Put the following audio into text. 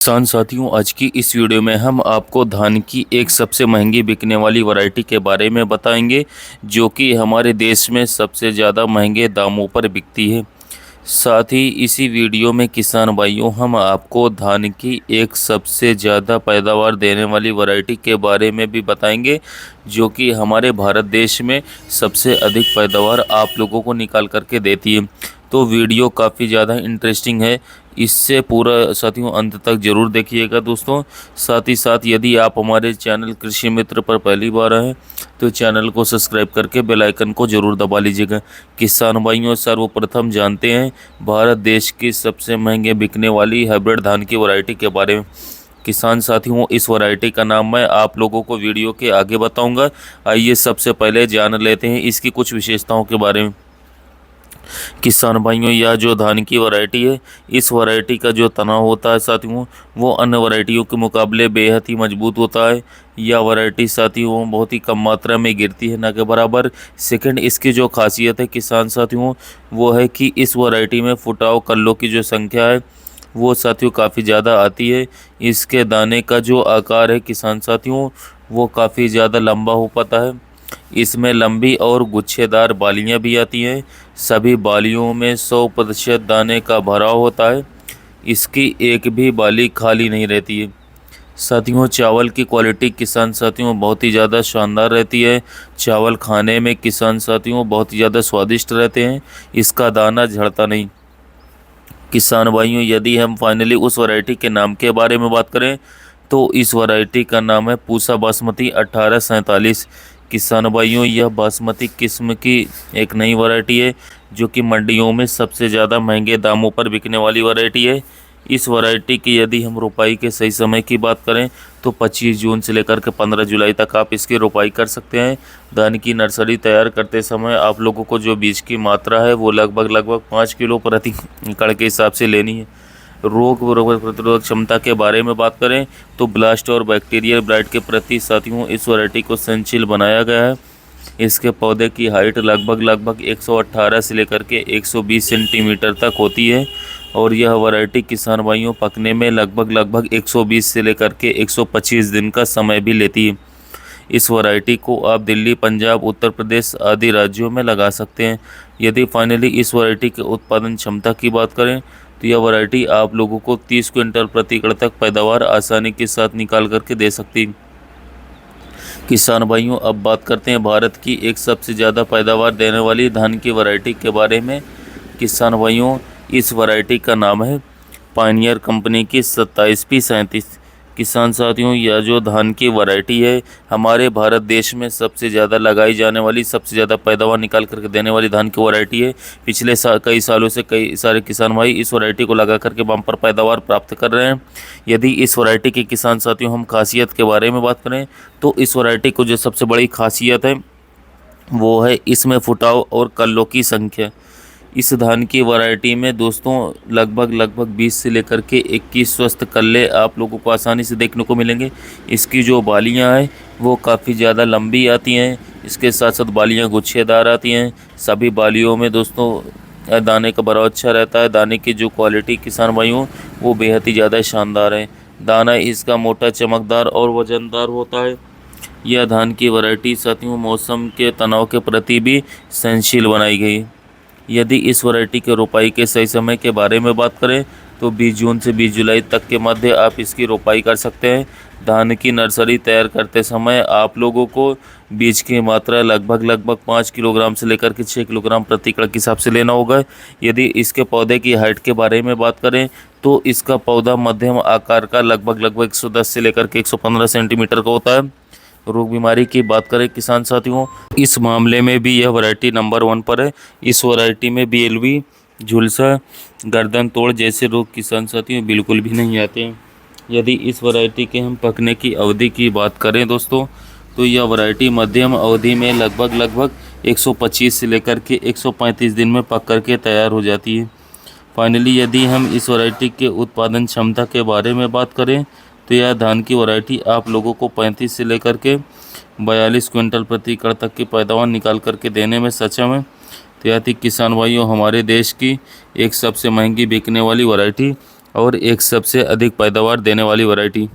किसान साथियों, आज की इस वीडियो में हम आपको धान की एक सबसे महंगी बिकने वाली वैरायटी के बारे में बताएंगे, जो कि हमारे देश में सबसे ज़्यादा महंगे दामों पर बिकती है। साथ ही इसी वीडियो में किसान भाइयों हम आपको धान की एक सबसे ज़्यादा पैदावार देने वाली वैरायटी के बारे में भी बताएंगे, जो कि हमारे भारत देश में सबसे अधिक पैदावार आप लोगों को निकाल करके देती है। तो वीडियो काफ़ी ज़्यादा इंटरेस्टिंग है, इससे पूरा साथियों अंत तक ज़रूर देखिएगा दोस्तों। साथ ही साथ यदि आप हमारे चैनल कृषि मित्र पर पहली बार आए तो चैनल को सब्सक्राइब करके बेल आइकन को ज़रूर दबा लीजिएगा। किसान भाइयों, सर्वप्रथम जानते हैं भारत देश की सबसे महंगे बिकने वाली हाइब्रिड धान की वैरायटी के बारे में। किसान साथियों, इस वैरायटी का नाम मैं आप लोगों को वीडियो के आगे बताऊंगा। आइए सबसे पहले जान लेते हैं इसकी कुछ विशेषताओं के बारे में। किसान भाइयों, यह जो धान की वैरायटी है, इस वैरायटी का जो तना होता है साथियों, वो अन्य वैरायटियों के मुकाबले बेहद ही मजबूत होता है। यह वैरायटी साथियों बहुत ही कम मात्रा में गिरती है, ना के बराबर। सेकंड, इसकी जो खासियत है किसान साथियों, वो है कि इस वैरायटी में फुटाव कल्लों की जो संख्या है वो साथियों काफ़ी ज़्यादा आती है। इसके दाने का जो आकार है किसान साथियों, वो काफ़ी ज़्यादा लंबा हो पाता है। इसमें लंबी और गुच्छेदार बालियां भी आती हैं। सभी बालियों में 100% दाने का भराव होता है। इसकी एक भी बाली खाली नहीं रहती है। साथियों, चावल की क्वालिटी किसान साथियों बहुत ही ज़्यादा शानदार रहती है। चावल खाने में किसान साथियों बहुत ही ज़्यादा स्वादिष्ट रहते हैं। इसका दाना झड़ता नहीं। किसान भाइयों, यदि हम फाइनली उस वैरायटी के नाम के बारे में बात करें तो इस वैरायटी का नाम है पूसा बासमती 1847। किसान भाइयों, यह बासमती किस्म की एक नई वैरायटी है, जो कि मंडियों में सबसे ज़्यादा महंगे दामों पर बिकने वाली वैरायटी है। इस वैरायटी की यदि हम रोपाई के सही समय की बात करें तो 25 जून से लेकर के 15 जुलाई तक आप इसकी रोपाई कर सकते हैं। धान की नर्सरी तैयार करते समय आप लोगों को जो बीज की मात्रा है वो लगभग 5 किलो प्रति एकड़ के हिसाब से लेनी है। रोग प्रतिरोधक क्षमता के बारे में बात करें तो ब्लास्ट और बैक्टीरियल ब्लाइट के प्रति साथियों इस वैरायटी को सहनशील बनाया गया है। इसके पौधे की हाइट लगभग 118 से लेकर के 120 सेंटीमीटर तक होती है, और यह वैरायटी किसान भाइयों पकने में लगभग 120 से लेकर के 125 दिन का समय भी लेती है। इस वैरायटी को आप दिल्ली, पंजाब, उत्तर प्रदेश आदि राज्यों में लगा सकते हैं। यदि फाइनली इस वैरायटी के उत्पादन क्षमता की बात करें तो यह वैरायटी आप लोगों को 30 क्विंटल प्रति एकड़ तक पैदावार आसानी के साथ निकाल करके दे सकती है। किसान भाइयों, अब बात करते हैं भारत की एक सबसे ज़्यादा पैदावार देने वाली धान की वैरायटी के बारे में। किसान भाइयों, इस वैरायटी का नाम है पायनियर कंपनी की 27P37। किसान साथियों, यह जो धान की वैरायटी है हमारे भारत देश में सबसे ज़्यादा लगाई जाने वाली, सबसे ज़्यादा पैदावार निकाल करके देने वाली धान की वैरायटी है। पिछले कई सालों से कई सारे किसान भाई इस वैरायटी को लगा करके बम्पर पैदावार प्राप्त कर रहे हैं। यदि इस वैरायटी के किसान साथियों हम खासियत के बारे में बात करें तो इस वैरायटी को जो सबसे बड़ी खासियत है वो है इसमें फुटाव और कल्लों की संख्या। इस धान की वैरायटी में दोस्तों लगभग 20 से लेकर के 21 स्वस्थ कल्ले आप लोगों को आसानी से देखने को मिलेंगे। इसकी जो बालियां हैं वो काफ़ी ज़्यादा लंबी आती हैं। इसके साथ साथ बालियां गुच्छेदार आती हैं। सभी बालियों में दोस्तों दाने का भराव अच्छा रहता है। दाने की जो क्वालिटी किसान भाइयों वो बेहद ही ज़्यादा शानदार है। दाना इसका मोटा, चमकदार और वजनदार होता है। यह धान की वैरायटी साथियों मौसम के तनाव के प्रति भी सहनशील बनाई गई। यदि इस वैरायटी के रोपाई के सही समय के बारे में बात करें तो 20 जून से 20 जुलाई तक के मध्य आप इसकी रोपाई कर सकते हैं। धान की नर्सरी तैयार करते समय आप लोगों को बीज की मात्रा लगभग 5 किलोग्राम से लेकर के 6 किलोग्राम प्रति एकड़ के हिसाब से लेना होगा। यदि इसके पौधे की हाइट के बारे में बात करें तो इसका पौधा मध्यम आकार का लगभग 110 से लेकर के 115 सेंटीमीटर का होता है। रोग बीमारी की बात करें किसान साथियों, इस मामले में भी यह वैरायटी नंबर 1 पर है। इस वैरायटी में BLV, झुलसा, गर्दन तोड़ जैसे रोग किसान साथियों बिल्कुल भी नहीं आते हैं। यदि इस वैरायटी के हम पकने की अवधि की बात करें दोस्तों तो यह वैरायटी मध्यम अवधि में लगभग 125 से लेकर के 135 दिन में पक करके तैयार हो जाती है। फाइनली यदि हम इस वैरायटी के उत्पादन क्षमता के बारे में बात करें तो यह धान की वैरायटी आप लोगों को 35 से लेकर के 42 क्विंटल प्रति एकड़ तक की पैदावार निकाल करके देने में सक्षम है। तो यह थी किसान भाइयों हमारे देश की एक सबसे महंगी बिकने वाली वैरायटी और एक सबसे अधिक पैदावार देने वाली वैरायटी?